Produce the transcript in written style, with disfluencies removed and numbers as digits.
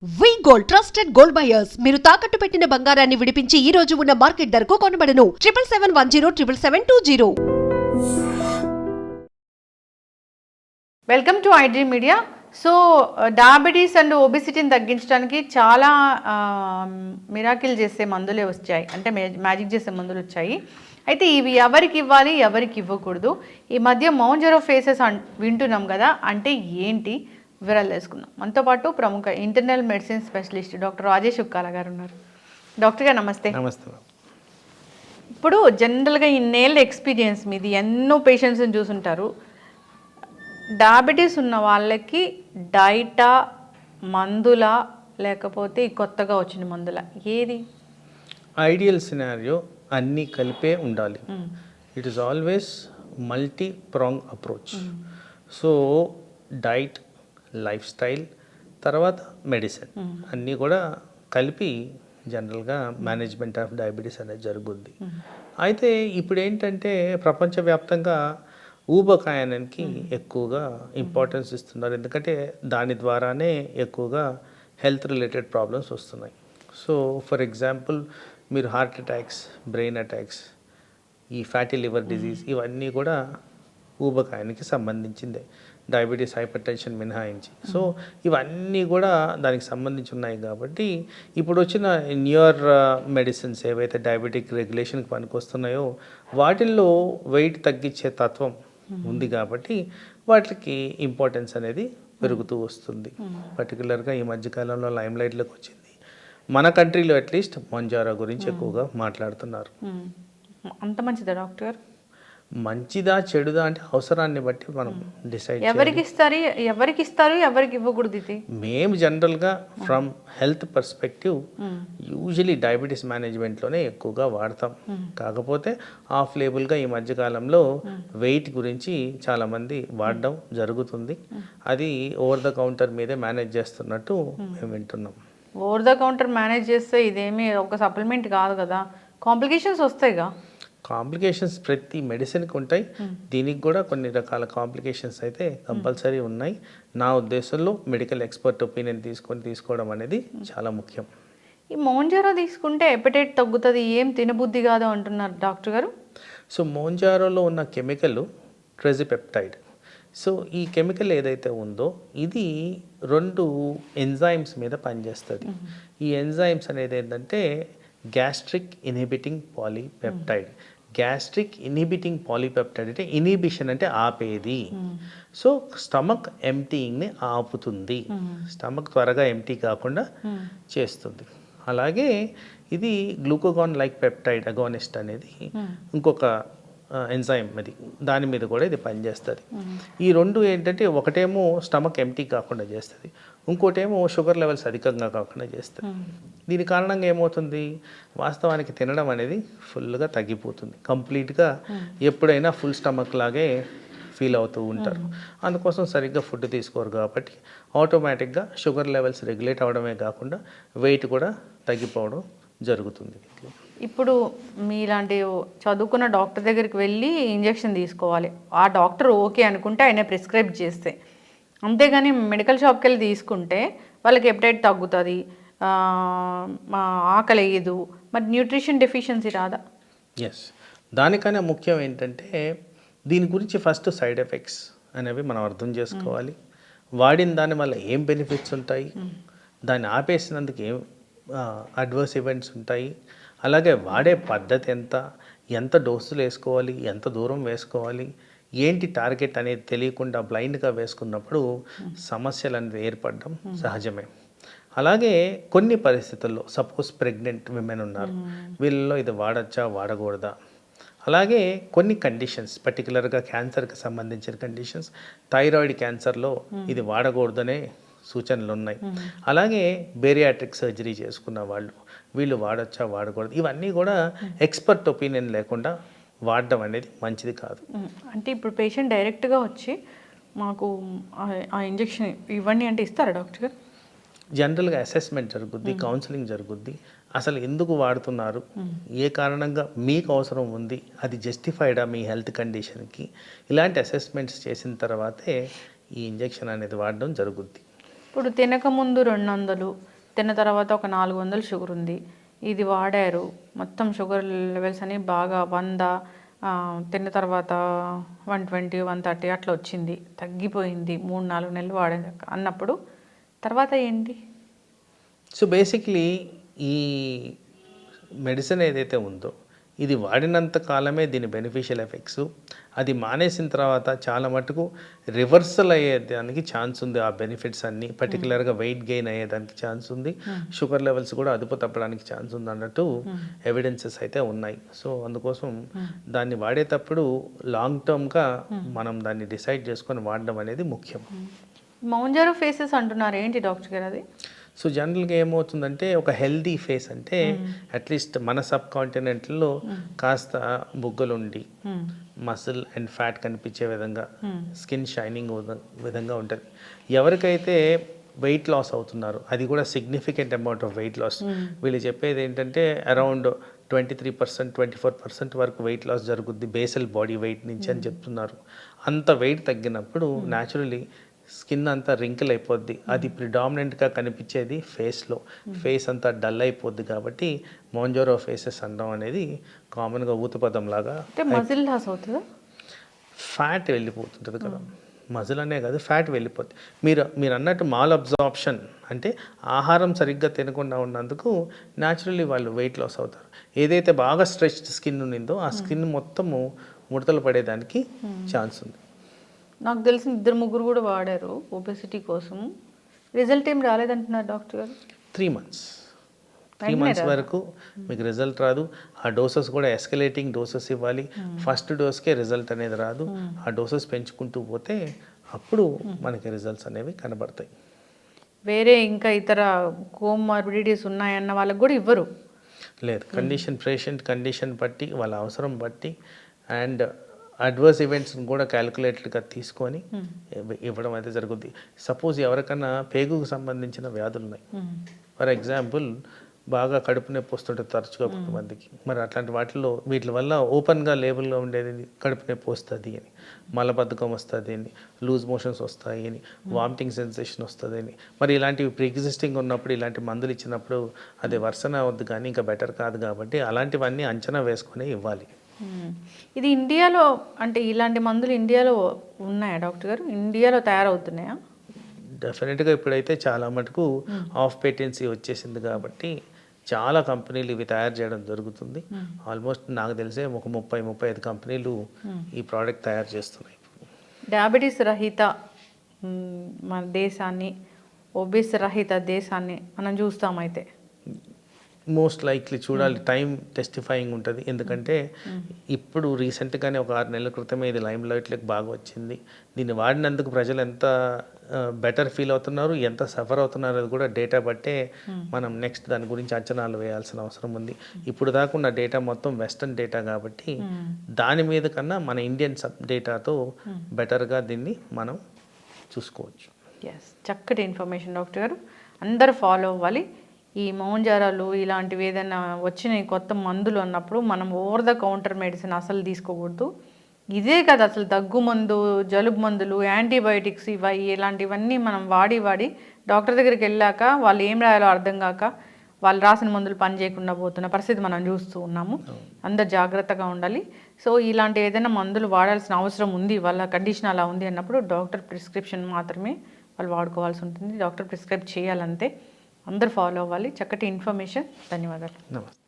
వి gold trusted gold buyers మీరు తాకట్టు పెట్టిన బంగారాన్ని విడిపించి ఈ రోజు ఉన్న మార్కెట్ ధరకు కొనబడను 7771077720. Welcome to iDream media. So diabetes and ఒబిసిటీని తగ్గించడానికి చాలా మిరాకిల్ చేసే మందులే వచ్చాయి, అంటే మ్యాజిక్ చేసే మందులు వచ్చాయి. అయితే ఇవి ఎవరికి ఇవ్వాలి, ఎవరికి ఇవ్వకూడదు, ఈ మధ్య మౌంజరో ఫేసెస్ వింటున్నాం కదా, అంటే ఏంటి వివరాలు తెలుసుకుందాం. మనతో పాటు ప్రముఖ internal medicine specialist doctor Rajesh Ukkala గారు ఉన్నారు. డాక్టర్ గారు నమస్తే. నమస్తే. ఇప్పుడు జనరల్గా ఇన్నేళ్ళ ఎక్స్పీరియన్స్ మీది, ఎన్నో పేషెంట్స్ని చూసుంటారు. డయాబెటీస్ ఉన్న వాళ్ళకి డైటా, మందుల, లేకపోతే కొత్తగా వచ్చిన మందుల, ఏది ఐడియల్ సినారియో? అన్నీ కలిపే ఉండాలి. It is always multi prong approach. So diet, lifestyle, తర్వాత మెడిసిన్ అన్నీ కూడా కలిపి జనరల్గా మేనేజ్మెంట్ ఆఫ్ డయాబెటీస్ అనేది జరుగుద్ది. అయితే ఇప్పుడు ఏంటంటే ప్రపంచవ్యాప్తంగా ఊబకాయానికి ఎక్కువగా ఇంపార్టెన్స్ ఇస్తున్నారు, ఎందుకంటే దాని ద్వారానే ఎక్కువగా హెల్త్ రిలేటెడ్ ప్రాబ్లమ్స్ వస్తున్నాయి. సో ఫర్ ఎగ్జాంపుల్ మీరు హార్ట్ అటాక్స్, బ్రెయిన్ అటాక్స్, ఈ ఫ్యాటీ లివర్ డిజీజ్, ఇవన్నీ కూడా ఊబకాయానికి సంబంధించిందే, డయాబెటీస్, హైపర్ టెన్షన్ మినహాయించి. సో ఇవన్నీ కూడా దానికి సంబంధించి ఉన్నాయి. కాబట్టి ఇప్పుడు వచ్చిన న్యూయర్ మెడిసిన్స్ ఏవైతే డయాబెటిక్ రెగ్యులేషన్కి పనికొస్తున్నాయో వాటిల్లో వెయిట్ తగ్గించే తత్వం ఉంది, కాబట్టి వాటికి ఇంపార్టెన్స్ అనేది పెరుగుతూ వస్తుంది. పర్టికులర్గా ఈ మధ్యకాలంలో లైమ్ లైట్లోకి వచ్చింది. మన కంట్రీలో అట్లీస్ట్ మౌంజారో గురించి ఎక్కువగా మాట్లాడుతున్నారు. అంత మంచిదా డాక్టర్? మంచిదా చెడుదా అంటే అవసరాన్ని బట్టి మనం డిసైడ్. ఎవరికి ఇస్తారు, ఎవరికి ఇవ్వకూడదు? ఇది మేము జనరల్గా from health perspective usually diabetes మేనేజ్మెంట్లోనే ఎక్కువగా వాడతాం. కాకపోతే ఆఫ్ లేబుల్గా ఈ మధ్యకాలంలో వెయిట్ గురించి చాలామంది వాడడం జరుగుతుంది. అది ఓవర్ ద కౌంటర్ మీదే మేనేజ్ చేస్తున్నట్టు మేము వింటున్నాం. ఓవర్ ద కౌంటర్ మేనేజ్ చేస్తే ఇదేమీ ఒక సప్లిమెంట్ కాదు కదా, కాంప్లికేషన్స్ వస్తాయిగా. కాంప్లికేషన్స్ ప్రతి మెడిసిన్కి ఉంటాయి, దీనికి కూడా కొన్ని రకాల కాంప్లికేషన్స్ అయితే కంపల్సరీ ఉన్నాయి. నా ఉద్దేశంలో మెడికల్ ఎక్స్పర్ట్ ఒపీనియన్ తీసుకోవడం అనేది చాలా ముఖ్యం. ఈ మౌంజారో తీసుకుంటే ఎపిటైట్ తగ్గుతుంది, ఏం తినబుద్ధి కాదు అంటున్నారు డాక్టర్ గారు. సో మౌంజారోలో ఉన్న కెమికల్ ట్రెజిపెప్టైడ్. సో ఈ కెమికల్ ఏదైతే ఉందో ఇది 2 ఎంజైమ్స్ మీద పనిచేస్తుంది. ఈ ఎంజైమ్స్ అనేది ఏంటంటే gastric inhibiting polypeptide. Gastric inhibiting polypeptide అంటే ఇన్హిబిషన్ అంటే ఆపేది. సో స్టమక్ ఎంప్టీయింగ్ని ఆపుతుంది, స్టమక్ త్వరగా ఎంప్టీ కాకుండా చేస్తుంది. అలాగే ఇది గ్లూకోగాన్ లైక్ పెప్టైడ్ అగోనిస్ట్ అనేది ఇంకొక ఎంజైమ్, అది దాని మీద కూడా ఇది పనిచేస్తుంది. ఈ 2 ఏంటంటే ఒకటేమో స్టమక్ ఎంప్టీ కాకుండా చేస్తుంది, ఇంకోటేమో షుగర్ లెవెల్స్ అధికంగా కాకుండా చేస్తుంది. దీని కారణంగా ఏమవుతుంది, వాస్తవానికి తినడం అనేది ఫుల్గా తగ్గిపోతుంది. కంప్లీట్గా ఎప్పుడైనా ఫుల్ స్టమక్ లాగే ఫీల్ అవుతూ ఉంటారు. అందుకోసం సరిగ్గా ఫుడ్ తీసుకోరు, కాబట్టి ఆటోమేటిక్గా షుగర్ లెవెల్స్ రెగ్యులేట్ అవ్వడమే కాకుండా వెయిట్ కూడా తగ్గిపోవడం జరుగుతుంది. ఇప్పుడు మీలాంటి చదువుకున్న డాక్టర్ దగ్గరికి వెళ్ళి ఇంజెక్షన్ తీసుకోవాలి, ఆ డాక్టర్ ఓకే అనుకుంటే ఆయన ప్రిస్క్రైబ్ చేస్తే, అంతేగాని మెడికల్ షాప్కి వెళ్ళి తీసుకుంటే వాళ్ళకి ఎపిటైట్ తగ్గుతుంది, ఆకలి వేయదు, మరి న్యూట్రిషన్ డెఫిషియన్సీ రాదా? ఎస్, దానికన్నా ముఖ్యం ఏంటంటే దీని గురించి ఫస్ట్ సైడ్ ఎఫెక్ట్స్ అనేవి మనం అర్థం చేసుకోవాలి. వాడిన దాని వల్ల ఏం బెనిఫిట్స్ ఉంటాయి, దాన్ని ఆపేసినందుకు ఏం అడ్వర్స్ ఈవెంట్స్ ఉంటాయి, అలాగే వాడే పద్ధతి ఎంత డోసులు వేసుకోవాలి, ఎంత దూరం వేసుకోవాలి, ఏంటి టార్గెట్ అనేది తెలియకుండా బ్లైండ్గా వేసుకున్నప్పుడు సమస్యలు అనేది ఏర్పడడం సహజమే. అలాగే కొన్ని పరిస్థితుల్లో సపోజ్ ప్రెగ్నెంట్ విమెన్ ఉన్నారు, వీళ్ళలో ఇది వాడచ్చా వాడకూడదా, అలాగే కొన్ని కండిషన్స్ పర్టికులర్గా క్యాన్సర్కి సంబంధించిన కండిషన్స్, థైరాయిడ్ క్యాన్సర్లో ఇది వాడకూడదనే సూచనలు ఉన్నాయి. అలాగే బేరియాట్రిక్ సర్జరీ చేసుకున్న వీళ్ళు వాడచ్చా వాడకూడదు, ఇవన్నీ కూడా ఎక్స్పర్ట్ ఒపీనియన్ లేకుండా వాడడం అనేది మంచిది కాదు. అంటే ఇప్పుడు పేషెంట్ డైరెక్ట్గా వచ్చి మాకు ఆ ఇంజెక్షన్ ఇవ్వండి అంటే ఇస్తారా డాక్టర్ గారు? జనరల్గా అసెస్మెంట్ జరుగుద్ది, కౌన్సిలింగ్ జరుగుద్ది, అసలు ఎందుకు వాడుతున్నారు, ఏ కారణంగా మీకు అవసరం ఉంది, అది జస్టిఫైడా మీ హెల్త్ కండిషన్కి, ఇలాంటి అసెస్మెంట్స్ చేసిన తర్వాతే ఈ ఇంజెక్షన్ అనేది వాడడం జరుగుద్ది. ఇప్పుడు తినకముందు 200, తిన్న తర్వాత ఒక 400 షుగర్ ఉంది, ఇది వాడారు, మొత్తం షుగర్ లెవెల్స్ అని బాగా 100, తిన్న తర్వాత 120, 130 అట్లా వచ్చింది, తగ్గిపోయింది 3-4 నెలలు వాడాక అన్నప్పుడు తర్వాత ఏంటి? సో బేసిక్లీ ఈ మెడిసిన్ ఏదైతే ఉందో ఇది వాడినంత కాలమే దీని బెనిఫిషియల్ ఎఫెక్ట్స్, అది మానేసిన తర్వాత చాలా మటుకు రివర్సల్ అయ్యేదానికి ఛాన్స్ ఉంది. ఆ బెనిఫిట్స్ అన్నీ పర్టికులర్గా వెయిట్ గెయిన్ అయ్యేదానికి ఛాన్స్ ఉంది, షుగర్ లెవెల్స్ కూడా అదుపు తప్పడానికి ఛాన్స్ ఉంది అన్నట్టు ఎవిడెన్సెస్ అయితే ఉన్నాయి. సో అందుకోసం దాన్ని వాడేటప్పుడు లాంగ్ టర్మ్గా మనం దాన్ని డిసైడ్ చేసుకొని వాడడం అనేది ముఖ్యం. మౌంజారో ఫేసెస్ అంటున్నారు, ఏంటి డాక్టర్ గారు అది? సో జనరల్గా ఏమవుతుందంటే ఒక హెల్దీ ఫేస్ అంటే అట్లీస్ట్ మన సబ్ కాంటినెంట్లో కాస్త బుగ్గలుండి మసిల్ అండ్ ఫ్యాట్ కనిపించే విధంగా స్కిన్ షైనింగ్ విధంగా ఉంటుంది. ఎవరికైతే వెయిట్ లాస్ అవుతున్నారు, అది కూడా significant amount of weight loss, వీళ్ళు చెప్పేది ఏంటంటే అరౌండ్ 23%, 24% వరకు వెయిట్ లాస్ జరుగుద్ది బేసల్ బాడీ వెయిట్ నుంచి అని చెప్తున్నారు. అంత వెయిట్ తగ్గినప్పుడు న్యాచురలీ స్కిన్ అంతా రింకిల్ అయిపోద్ది, అది ప్రిడామినెంట్గా కనిపించేది ఫేస్లో, ఫేస్ అంతా డల్ అయిపోద్ది. కాబట్టి మౌంజారో ఫేసెస్ అనడం అనేది కామన్గా ఊతపదం లాగా. మజిల్ లాస్ అవుతుందా? ఫ్యాట్ వెళ్ళిపోతుంటుంది కదా, మజిల్ అనే కాదు ఫ్యాట్ వెళ్ళిపోద్ది. మీరు అన్నట్టు మాల్ అబ్జార్ప్షన్ అంటే ఆహారం సరిగ్గా తినకుండా ఉన్నందుకు న్యాచురల్లీ వాళ్ళు వెయిట్ లాస్ అవుతారు. ఏదైతే బాగా స్ట్రెచ్డ్ స్కిన్ ఉన్నిందో ఆ స్కిన్ మొత్తము ముడతలు పడేదానికి ఛాన్స్ ఉంది. నాకు తెలిసిన 2-3 కూడా వాడారు ఒబెసిటీ కోసం, రిజల్ట్ ఏం రాలేదంటున్నారు డాక్టర్ గారు. 3 months వరకు మీకు రిజల్ట్ రాదు. ఆ డోసెస్ కూడా ఎస్కలేటింగ్ డోసెస్ ఇవ్వాలి. ఫస్ట్ డోస్కే రిజల్ట్ అనేది రాదు, ఆ డోసెస్ పెంచుకుంటూ పోతే అప్పుడు మనకి రిజల్ట్స్ అనేవి కనబడతాయి. వేరే ఇంకా ఇతర కోమార్బిడిటీస్ ఉన్నాయన్న వాళ్ళకి కూడా ఇవ్వరు? లేదు, పేషెంట్ కండిషన్ బట్టి, వాళ్ళ అవసరం బట్టి అండ్ అడ్వర్స్ ఈవెంట్స్ని కూడా క్యాలిక్యులేటెడ్గా తీసుకొని ఇవ్వడం అయితే జరుగుద్ది. సపోజ్ ఎవరికైనా పేగుకు సంబంధించిన వ్యాధులు ఉన్నాయి, ఫర్ ఎగ్జాంపుల్ బాగా కడుపు నొప్పి వస్తుంటుంది తరచుగా కొంతమందికి, మరి అట్లాంటి వీటి వల్ల ఓపెన్గా లేబుల్గా ఉండేది కడుపు నొప్పి వస్తుంది అని, మలబద్ధకం వస్తుంది అని, లూజ్ మోషన్స్ వస్తాయి అని, వామిటింగ్ సెన్సేషన్ వస్తుంది అని, మరి ఇలాంటివి ప్రీ ఎగ్జిస్టింగ్ ఉన్నప్పుడు ఇలాంటి మందులు ఇచ్చినప్పుడు అది వర్సన అవద్దు కానీ ఇంకా బెటర్ కాదు. కాబట్టి అలాంటివన్నీ అంచనా వేసుకొని ఇవ్వాలి. ఇది ఇండియాలో అంటే ఇలాంటి మందులు ఇండియాలో ఉన్నాయా డాక్టర్ గారు? ఇండియాలో తయారవుతున్నాయా? డెఫినెట్గా ఇప్పుడైతే చాలా మటుకు ఆఫ్ పేటెన్సీ వచ్చేసింది కాబట్టి చాలా కంపెనీలు ఇవి తయారు చేయడం జరుగుతుంది. ఆల్మోస్ట్ నాకు తెలిసే ఒక 30-35 కంపెనీలు ఈ ప్రోడక్ట్ తయారు చేస్తున్నాయి. డయాబెటీస్ రహిత మన దేశాన్ని, ఒబేస్ రహిత దేశాన్ని మనం చూస్తామైతే మోస్ట్ లైక్లీ చూడాలి. టైం టెస్టిఫైయింగ్ ఉంటుంది. ఎందుకంటే ఇప్పుడు రీసెంట్గానే ఒక 6 నెలల క్రితమే ఇది లైమ్ లైట్లోకి బాగా వచ్చింది. దీన్ని వాడినందుకు ప్రజలు ఎంత బెటర్ ఫీల్ అవుతున్నారు, ఎంత సఫర్ అవుతున్నారు అది కూడా డేటా బట్టే మనం నెక్స్ట్ దాని గురించి అంచనాలు వేయాల్సిన అవసరం ఉంది. ఇప్పుడు దాకా ఉన్న డేటా మొత్తం వెస్టర్న్ డేటా కాబట్టి దాని మీద కన్నా మన ఇండియన్ డేటాతో బెటర్గా దీన్ని మనం చూసుకోవచ్చు. చక్కటి ఇన్ఫర్మేషన్ డాక్టర్ గారు, అందరూ ఫాలో అవ్వాలి. ఈ మౌంజారాలు ఇలాంటివి ఏదైనా వచ్చిన కొత్త మందులు అన్నప్పుడు మనం ఓవర్ ద కౌంటర్ మెడిసిన్ అసలు తీసుకోకూడదు. ఇదే కదా అసలు దగ్గు మందు, జలుబు మందులు, యాంటీబయోటిక్స్ ఇలాంటివన్నీ మనం వాడి డాక్టర్ దగ్గరికి వెళ్ళాక వాళ్ళు ఏం రాయాలో అర్థం కాక వాళ్ళు రాసిన మందులు పని చేయకుండా పోతున్న పరిస్థితి మనం చూస్తూ ఉన్నాము. అందరు జాగ్రత్తగా ఉండాలి. సో ఇలాంటి ఏదైనా మందులు వాడాల్సిన అవసరం ఉంది, వాళ్ళ కండిషన్ అలా ఉంది అన్నప్పుడు డాక్టర్ ప్రిస్క్రిప్షన్ మాత్రమే వాళ్ళు వాడుకోవాల్సి ఉంటుంది. డాక్టర్ ప్రిస్క్రైబ్ చేయాలంతే. అందరూ ఫాలో అవ్వాలి. చక్కటి ఇన్ఫర్మేషన్. ధన్యవాదాలు. నమస్తే.